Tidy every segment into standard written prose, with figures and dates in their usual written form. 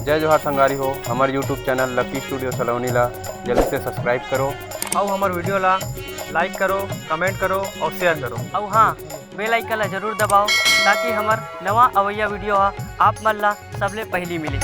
जय जोहार संगारी हो। हमारे यूट्यूब चैनल लकी स्टूडियो सलोनी ला जल्दी से सब्सक्राइब करो और हमारे वीडियो ला लाइक करो, कमेंट करो और शेयर करो। और हाँ, बेल आइकन ला जरूर दबाओ ताकि हमार नवा अवैया वीडियो आप मन ला सबले पहली मिले।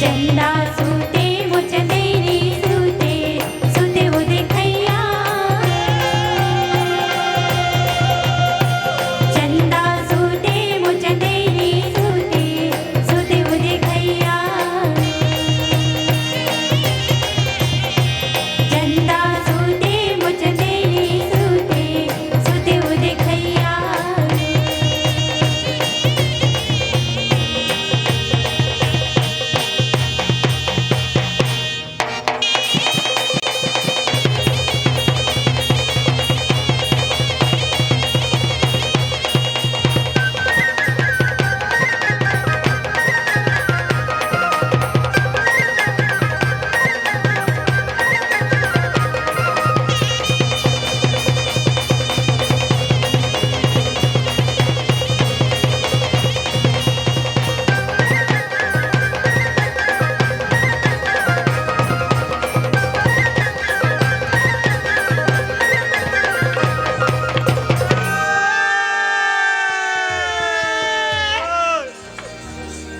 चंदा सूते मुचंदेरी सूते सूते वो देखैया चंदा सूते मुचंदेरी सूते सूते वो देखैया चंदा सूते मुचंदेरी सूते सूते वो देखैया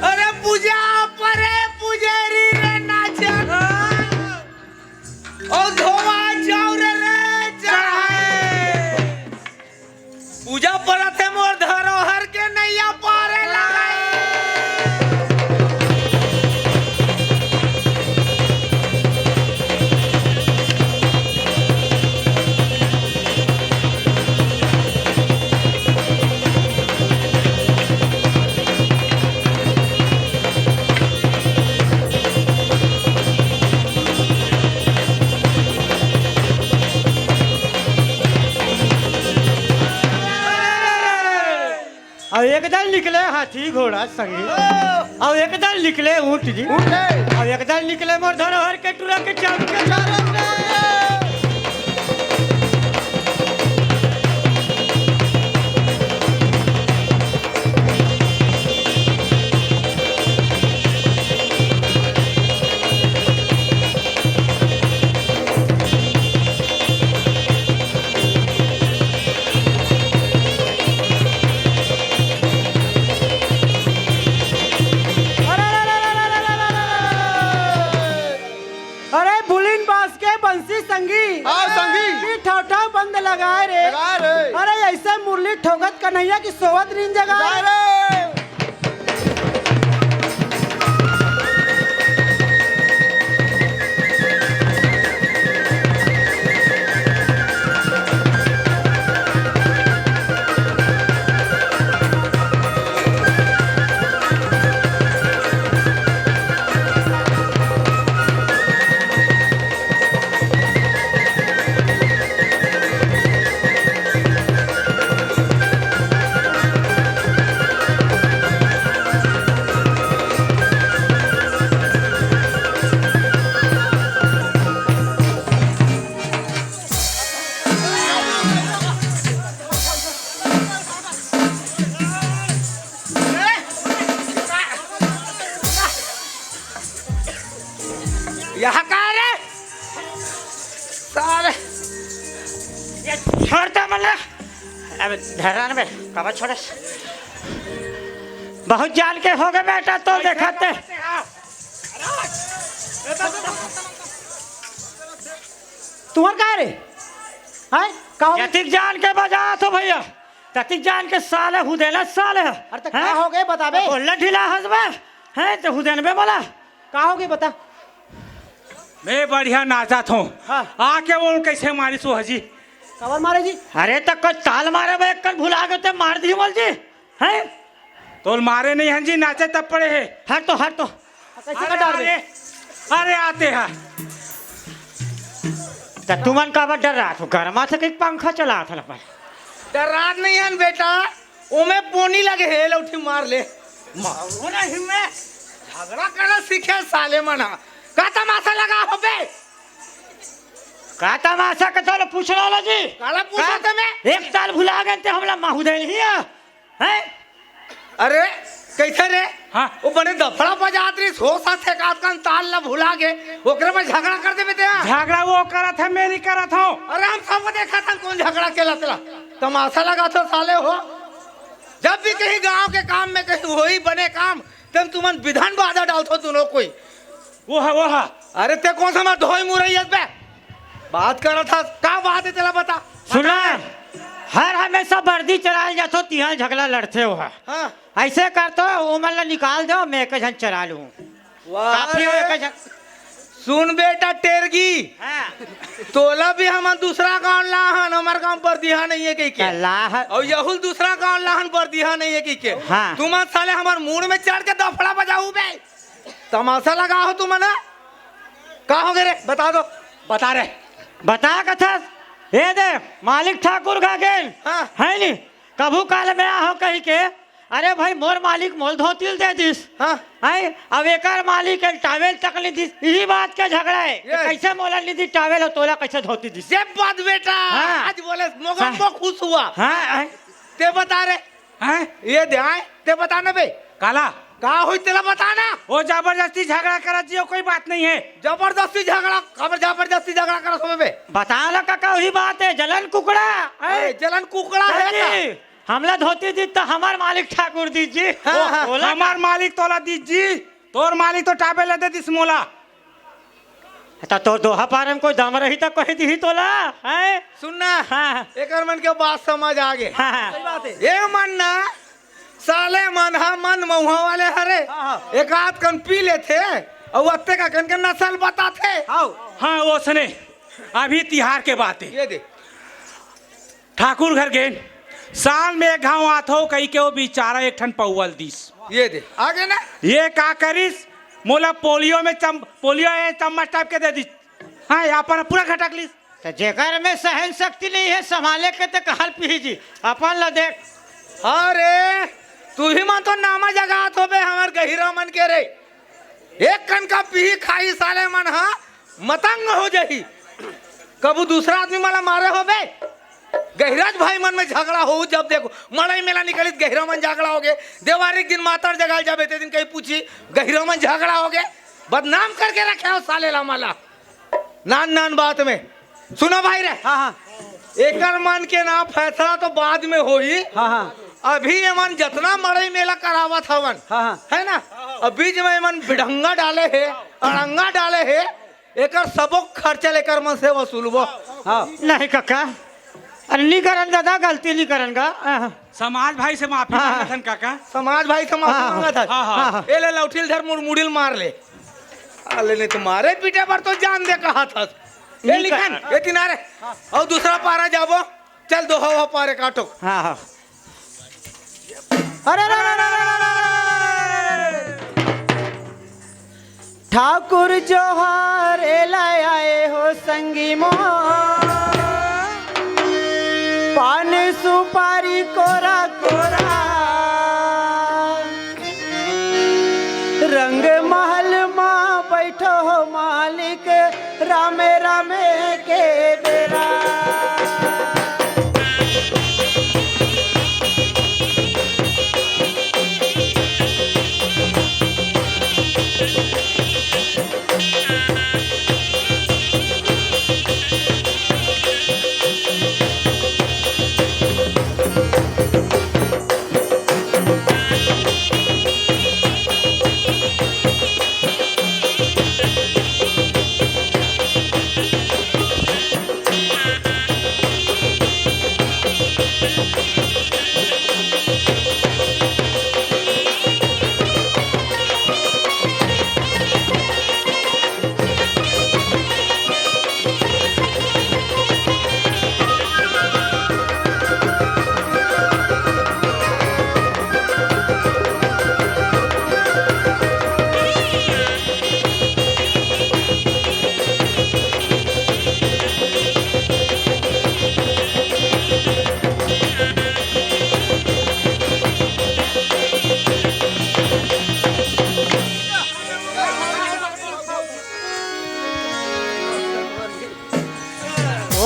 अरे पूजा परे पुजारी रे नाचे ओ धोवा जाऊ रे चढ़ाए पूजा परते मोर धरोहर के नैया पारे लगाए और एक दल निकले हाथी घोड़ा संगी और एक दल निकले ऊँट जी और एक दल निकले मोर धरोहर के टूरा के चाप के चारम रे। अरे बुलिन बास के बंसी संगी संगी ठौठा बंद लगाए रे अरे ऐसे मुरली ठोकत कन्हैया की सोवत नींद जगाए रे। यहाँ का रे साले छोड़ता मल्ला अब धरान में कब छोड़े बहुत जान के हो गए बेटा तो देखाते तुम्हार का रे हाय कहो ततिक जान के बजा तो भैया ततिक जान के साले हुदेला साले अरे तो क्या हो गए बताबे बोलना ढीला हंसबे हैं तो हुदेन बे बोला का हो गए बता मैं बढ़िया नाचा था आके बोल कैसे मारी सो हजी कवर मारे जी अरे तक कुछ ताल मारे बे कल भुला गए तो मार दी बोल जी हैं तोल मारे नहीं हंजी नाचे तब पड़े है हट तो कैसे का डाल दे अरे आते हैं तो तुमन का डर रहा तो गरमा से कहीं पंखा चला था लपा डरात नहीं है बेटा ओमे पोनी लगे है लौठी मार ले मारो ना हिम्मे झगड़ा करना सीखे साले मना का तमाशा लगा हो बे का तमाशा का तो पूछ लो जी काला पूछा तुम्हें एक साल भुला गए थे हमला माहुदे नहीं है अरे कैसे रे हाँ वो बड़े दफड़ा बजात रही सो साथ एक आध कान ताल ला भुला के ओकरे में झगड़ा कर देबे ते झगड़ा वो करा था मैं नहीं करा था अरे हम सब देखा था कौन झगड़ा केला तेला तमाशा लगा था साले हो जब भी कहीं गांव के काम में कहीं वही बने काम तब तुमन विधान बाधा डालतो दोनों कोई वो है अरे ते कौन सा मत धोई मुरैयत पे बात कर रहा था का बात है तेरा बता सुना हर हमेशा वर्दी चलाल जातो तिहां झगड़ा लड़ते हो हाँ ऐसे करतो वो मतलब निकाल दो मैं एक जन चला लूं काफी हो एक जन सुन बेटा टेरगी तोला भी हम दूसरा गांव लाहन हमार गांव पर दिहा नहीं है कहीं के अल्लाह और यहुल दूसरा गांव लाहन पर दिहा नहीं है कहीं के हाँ। तुम साले हमार मूड में चढ़ के दफड़ा बजाऊ बे तमाशा लगा हो तुम ना का हो गए रे बता दो बता रे बता कथा ये दे मालिक ठाकुर का गेल हाँ। है नी कभू काल में हो कहीं के अरे भाई मोर मालिक मोल धोतिल दे दिस हाँ है अब एकर मालिक के टावेल तक ली दिस यही बात का झगड़ा है कि कैसे मोला ली दी टावेल और तोला कैसे धोती दिस ये बात बेटा हाँ। आज बोले मोगम खुश हुआ हाँ ते बता रे हैं ये दे आए ते बताना बे काला का हुई तेरा बताना वो जबरदस्ती झगड़ा करा जियो कोई बात नहीं है जबरदस्ती झगड़ा खबर जबरदस्ती झगड़ा करो सब बे बता ला काका वही बात है जलन कुकड़ा अरे जलन कुकड़ा है का? हमला धोती दी तो हमार मालिक ठाकुर दीजिए हमार मालिक तोला दीजी तोर मालिक तो टाबे ले दे दिस मोला तो तो दोहा पार में कोई दम रही तो कही दी तोला है सुनना हाँ। एक मन के बात समझ आ गए हाँ। सही बात है ये मन ना साले मन हा मन महुआ वाले हरे एक आध कन पी लेते और अत्ते का कन के नस्ल बताते हाँ वो सुने अभी तिहार के बात है ये दे ठाकुर घर गए साल में एक गाँव आत हो कहीं के वो बेचारा एक ठन पौवल दिस ये दे आगे ना ये का करिस मोला पोलियो में पोलियो चम्मच टाइप के दे दी हाँ अपन पूरा घटक लिस तो जेकर में सहन शक्ति नहीं है संभाले के तो कहल पीजी अपन ला देख अरे तू ही मन तो नामा जगात हो बे हमार गहिरा मन के रे एक कन का पी खाई साले मन हा मतंग हो जाही कबू दूसरा आदमी मला मारे हो बे गहराज भाई मन में झगड़ा हो जब देखो मड़ई मेला निकली गहरा मन झगड़ा हो गए देवारिक दिन मातर जगाल जाबे ते दिन कहीं पूछी गहरा मन झगड़ा हो गए बदनाम करके रखे हो साले ला माला नान नान बात में सुनो भाई रे हाँ हाँ एकर मन के ना फैसला तो बाद में होई हाँ हाँ अभी ये मन जितना मड़ई मेला करावत हवन हाँ है ना अब बीच में मन बिढ़ंगा डाले है अड़ंगा डाले है एकर सबो खर्चा लेकर मन से वसूलबो हाँ नहीं काका अरे नहीं करन दादा गलती नहीं करन का समाज भाई से माफी मांगा थन काका समाज भाई से माफी हाँ, मांगा था हाँ, हाँ। ए ले लौटिल धर मुड़िल मार ले अले ने तुम्हारे पीठे पर तो जान दे कहा था ये लिखन ये किनारे और दूसरा पारा जाबो चल दो हो पारे काटो हाँ हाँ अरे ठाकुर जोहार लाए आए हो संगी मो पान सुपारी कोरा कोरा रंग महल माँ बैठो हो मालिक रामे रामे के बेरा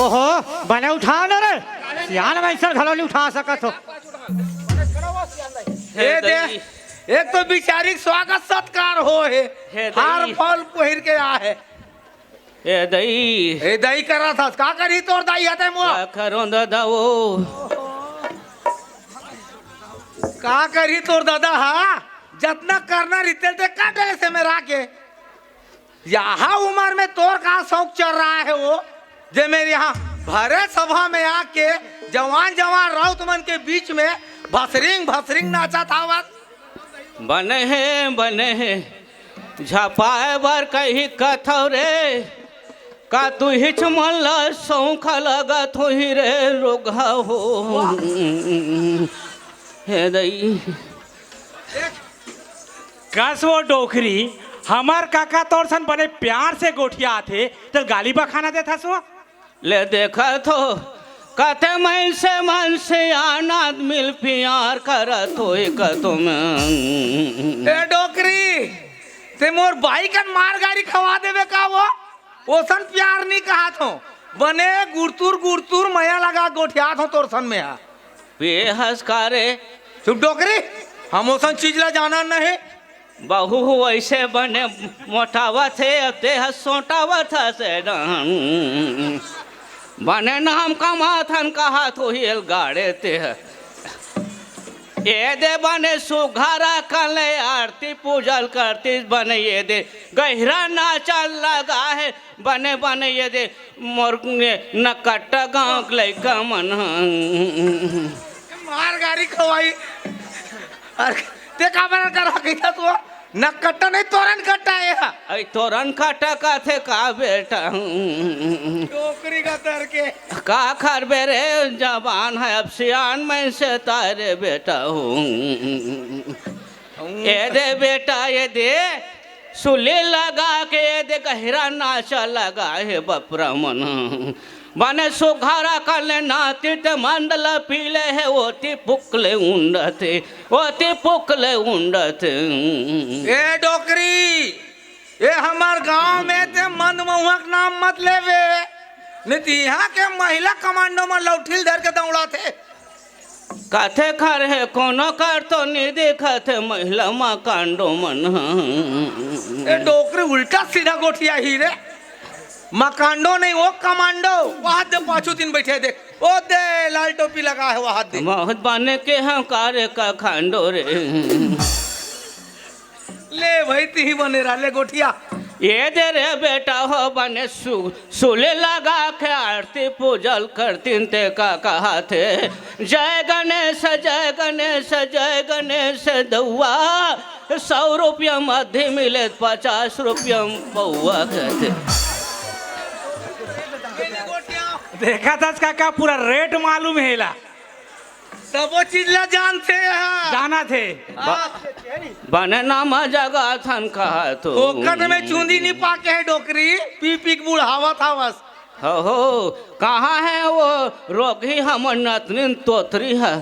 ओहो बने उठाओ ना रे सियान वैसा घलोली उठा सकत हो ये दे एक तो बिचारी स्वागत सत्कार हो है हार फल पहिर के आ है ए दई ए दही कर रहा था का करी तोर दाई हते मुआ खरो दादा वो का करी तोर दादा हा जितना करना रितेल ते काटले से में राके यहाँ उम्र में तोर का शौक चल रहा है वो जे मेरे यहाँ भरे सभा में आके जवान जवान राउत मन के बीच में भसरिंग नाचा था बस। बने है झपाए बर कही कथौ रे का तू हिच मन ला सौख लगत हो ही रे रोगा हो हे दई कस वो डोखरी हमार काका तोर सन बड़े प्यार से गोठिया आथे तो गाली बा खाना देता सो ले देखा तो कथे मन से आनंद मिल प्यार करत हो तुम ए डोकरी ते मोर बाई का मार गाड़ी खवा देवे का वो ओसन प्यार नहीं कहा थो बने गुड़तुर मया लगा गोठिया थो तोर सन में आ बेहस कारे चुप डोकरी हम ओसन चीज ला जाना नहीं बहु ऐसे बने मोटावा थे ते सोटावत से बने नाम कमाथन कहा तो हिल गाड़े ते ये दे बने सुघारा कले आरती पूजल करती बने ये दे गहरा नाचल लगा है बने ये दे मोर नकट गाँव लैका मन मार गाड़ी खवाई अरे ते का बना करा कैसा तू नकट्टा नहीं तोरन कट्टा है ऐ तोरन कट्टा का थे का बेटा डोकरी का तर के का खर बेरे जवान है अब सियान में से तारे बेटा हूँ ये दे बेटा ये दे सुली लगा के ये दे गहरा नाचा लगा है बपरा मन बने सुघारा कले नाती ते मंडल पीले है ओती पुकले उंडते ए डोकरी ये हमार गांव में ते मंद महुआ नाम मत लेवे नहीं यहाँ के महिला कमांडो में लौठिल धर के दौड़ा थे कथे खर है कोनो कर तो नहीं देखा थे महिला माँ कांडो मन ए डोकरी उल्टा सीधा गोठिया ही रे मकांडो नहीं वो कमांडो वहां दे पांचों दिन बैठे देख ओ दे लाल टोपी लगा है वहां दे बहुत बने के हम कार्य का खांडो रे ले भाई ती बने रहा ले गोठिया ये दे रे बेटा हो बने सुले लगा के आरती पूजल करतीन ते का कहा थे जय गणेश जय गणेश जय गणेश दौआ 100 रुपया मध्य मिले 50 रुपया पौआ कहते देखा था काका पूरा रेट मालूम है ला सब वो चीज ला जानते हैं जाना थे बने नाम जगह थन कहा तो ओकन में चूंदी नहीं पाके है डोकरी पी पी के बुढ़ावा था बस हो कहाँ है वो रोगी हम नतनिन तोतरी है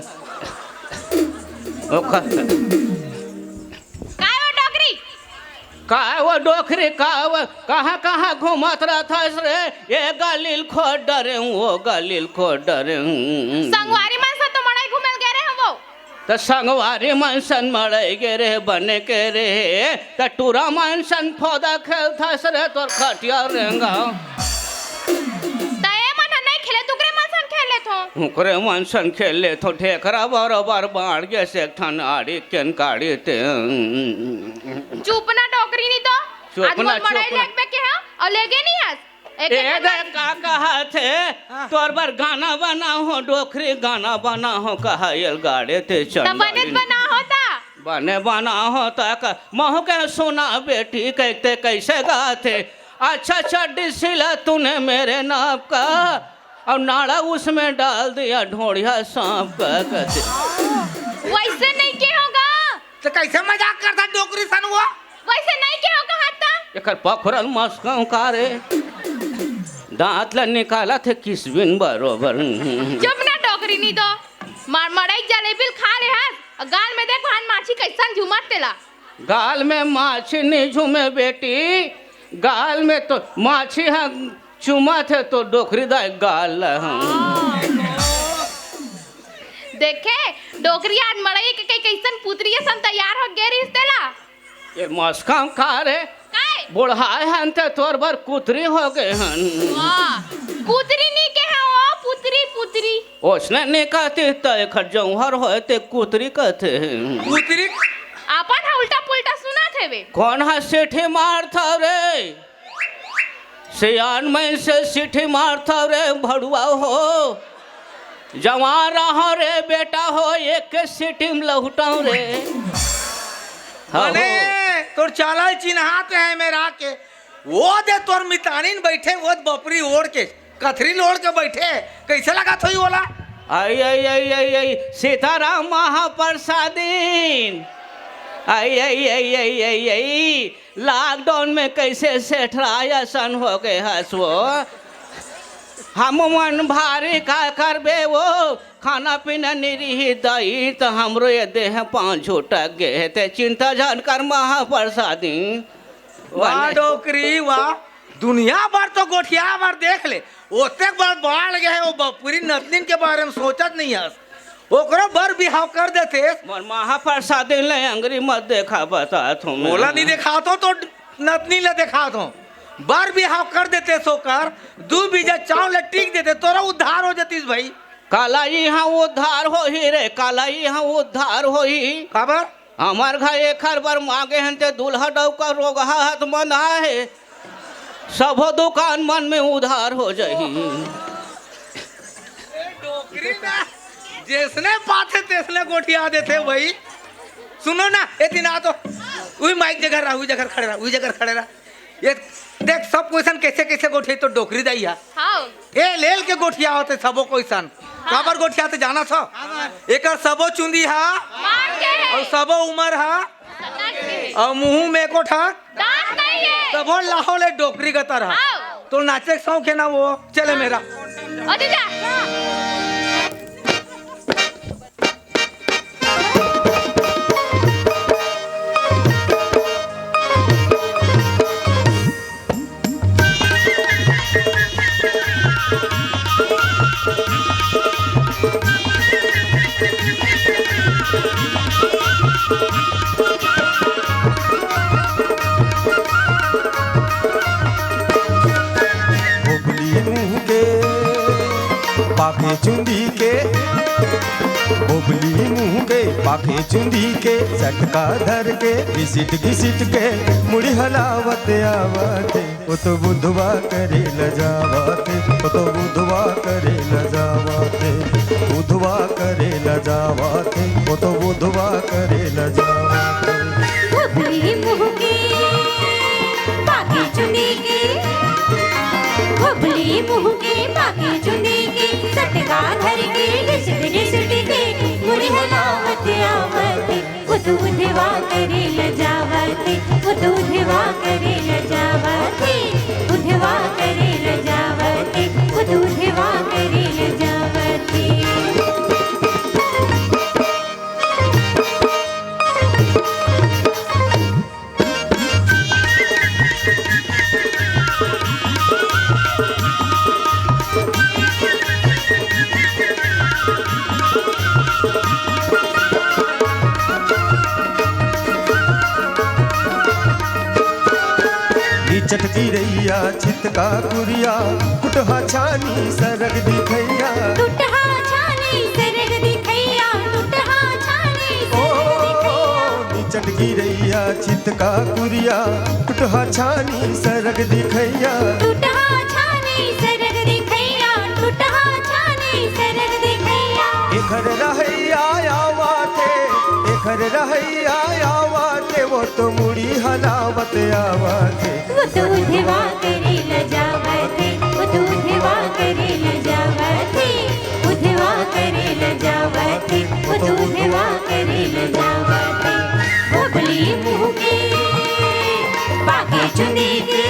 वो डोकरी कहाँ घूमत रहा था रे ये गलील खो डरे वो गलील खो डरे संगवारी मन से तो मड़ाई घूमे गए रे वो तो संगवारी मनसन मड़ाई गे रे बने के रे तो टूरा मनसन फोदा खेल था रे तोर खटिया रेंगा तय मन नहीं खेले तुकरे मनसन खेले थो उकरे मनसन खेले थो ठेकरा बरोबर बाढ़ गे से ठन आड़ी केन काड़ी ते चुपना डोकरी नहीं तो चुपना मड़ाई लग पे के है और लेगे नहीं आज ए दे का कहा थे तोर बार गाना बना हो डोकरी गाना बना हो कहा ये गाड़े ते चल बने बना होता बने बना होता का मोह के सुना बेटी कहते कैसे गाते अच्छा चड्डी सिला तूने मेरे नाप का और नाड़ा उसमें डाल दिया ढोड़िया सांप का कहते वैसे नहीं के होगा तो कैसे मजाक करता डोकरी सन हुआ वैसे नहीं के होगा हाथा एकर पखरल मस्काऊ का रे दांत ला निकाला थे किसबिन बरोबर जब ना डोकरी नहीं तो मड़ाई जलेबी खा ले हाथ गाल में देख भान माछी कैसन झुमत तेला गाल में माछी नहीं झूमे बेटी गाल में तो माछी है चुमा थे तो डोकरी दा गाल देखे डोकरी आज मड़ाई के कैसन पुतरी सन तैयार हो गए रिश्तेला ये मस्काऊ का रे बुढ़ाए हन ते तोर भर कुतरी हो गए हन कुतरी नहीं के है वो पुतरी पुतरी ओसने नहीं कहते तय खट जौहर हो ते कुतरी कहते कुतरी अपन उल्टा पुल्टा सुना थे वे कौन है सेठे मार था रे सियान में से सिठी मारता रे भड़ुआ हो, जवान रहो रे बेटा हो, एक सिटी में लहुटाऊ रे। अरे तोर चाला चिन्हाते है मेरा के, वो दे तोर मितानिन बैठे वो बपरी ओढ़ के कथरी ओढ़ के बैठे, कैसे लगा थोई बोला? आई आई आई आई आई सीताराम महाप्रसादीन, आई आई आई आई आई आई लॉकडाउन में कैसे सेठ राया सन हो गए हंसो। हम मन भारी का करबे वो, खाना पीना निरी दई तो हमरो ये देह पाँव झूटक गए ते, चिंता जान कर महाप्रसादी। वाह डोकरी वाह, दुनिया भर तो गोठिया भर देख ले, ओते बार बाढ़ गए वो बपुरी नतनिन के बारे में सोचत नहीं हस, ओकरो बर बिहाव कर देते। मोर महाप्रसादी ले अंगरी मत देखा बता तुम, बोला नहीं देखा तो नतनी ले देखा तो बर बिहाव कर देते, सोकर 2 बीजा चावल टिक देते, तोरा उद्धार हो जतीस भाई। काला यहाँ उद्धार हो ही रे, काला यहाँ उद्धार हो ही। खबर हमार घर एक बार मांगे हैं ते दूल्हा डव का रोग हाथ मन है, सबो दुकान मन में उधार हो जाही। डोकरी ना जिसने पाते तेसने गोठिया देते भाई। सुनो ना इतना तो वही माइक जगह रहा, वही जगह खड़े रहा, वही जगह खड़े रहा। ये देख सब क्वेश्चन कैसे कैसे गोठिया तो डोकरी दी है। हाँ ए लेल के गोठिया होते सबो क्वेश्चन, काबर गोठिया तो जाना था, एक सबो चुंदी है मार के है, और सबो उमर है सन्नाट के, और मुंह में को ठक दांत नहीं है। सबो लाहौल डोकरी का तरह। हाँ। तो नाचे के शौक है ना वो, चले मेरा ओ दीदा पाखे चुंदी के, बोबली मुँह के पाखे चुंदी के, चटका धर के घिसिट घिसिट के मुड़ी हलावत आवते, वो तो बुधवा करे ल जावते, वो तो बुधवा करे ल जावते, बुधवा करे ल जावते, वो तो बुधवा करे ल जावते। भोपली मुँह के पाके चुंदी के, भोपली मुँह के पाके चुंदी के, सटका धर के घिसट घिसट के मुड़ी हलावत आवते, वो तो बुधवा करे ल जावते, वो तो बुधवा करे ल जावते, बुधवा करे ल जावते, वो तो बुधवा करे ल जावते। चटकी रैया चितका कुरिया, कुटहा छानी सरग दिखैया, टूटहा छानी सरग दिखैया, टूटहा छानी सरग दिखैया। चटकी रैया चितका कुरिया, कुटहा छानी सरग दिखैया, टूटहा छानी सरग दिखैया, टूटहा छानी सरग दिखैया। एखर रहैया आवाते, एखर रहैया आवाते, वो तो मुड़ी हलावत आवते, वो तो उधवा करे ल जावते, वो तो उधवा करे ल जावते, उधवा करे ल जावते, वो तो उधवा करे ल जावते। भोपली मुँह के पाके चुंदी के,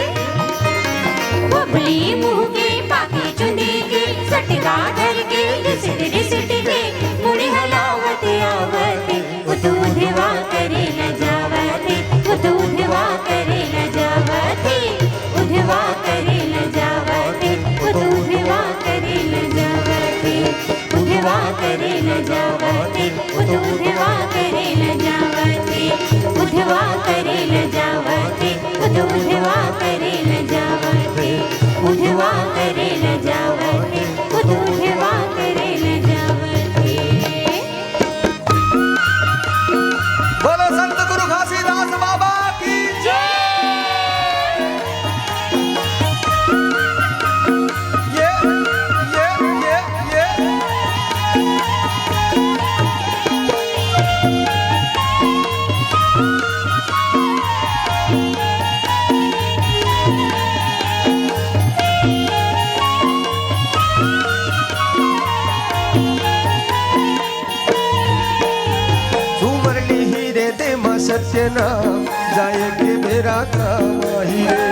भोपली मुँह के पाके चुंदी के, सटका धर के घिसट घिसट के मुड़ी हलावत आवते, वो तो उधवा करे ल जावते, वो तो उधवा करे ल जावते, उधवा करे ल जावते, वो तो उधवा करे ल जावते, उधवा करे ल जावते, वो तो उधवा करे ल जावते, उधवा करे ल जावते, वो तो उधवा करे ल जावते, उधवा करे ल जावते, वो तो उधवा करे ल जावते। बोलो संत गुरु घासीदास बाबा की जय। सत्य नाम जाए के बेरा काम आही रे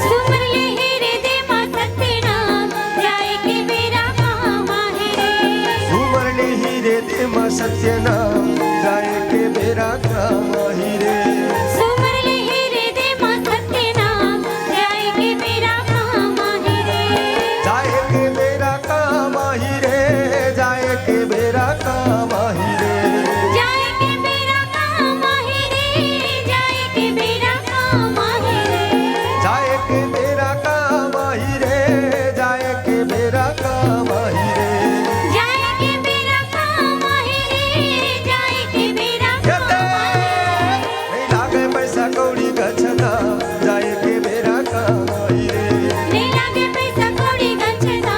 सुमर ले हीरे दे माँ सत्य नाम जाए के बेरा काम आहे रे सुवर्ण हीरे दे माँ सत्य नाम जाए के बेरा काम आही रे सुमर ले हीरे दे माँ सत्य नाम जाए के बेरा काम आहे रे जाए के बेरा काम आही रे जाए के बेरा काम आही रे जाए के बेरा काम आहे रे जाए के बेरा काम आहे रे जाए के बेरा काम आही रे जाए के बेरा काम आही रे जाए के बेरा काम आहे रे जाए के बेरा काम आहे रे नहीं लागे पैसा कौड़ी गछना जाए के बेरा काम आही रे नहीं लागे पैसा कौड़ी गछना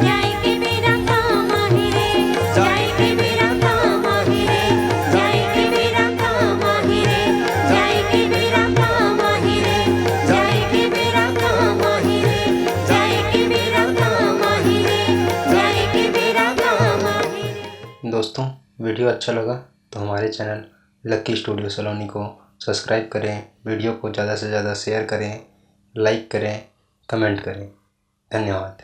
जाए के बेरा काम आहे रे जाए के बेरा काम आहे रे जाए के बेरा काम आहे रे जाए के बेरा काम आहे रे जाए के बेरा काम आहे रे जाए के बेरा काम आहे रे जाए के बेरा काम आहे रे। दोस्तों वीडियो अच्छा लगा तो हमारे चैनल लकी स्टूडियो सलोनी को सब्सक्राइब करें, वीडियो को ज़्यादा से ज़्यादा शेयर करें, लाइक करें, कमेंट करें। धन्यवाद।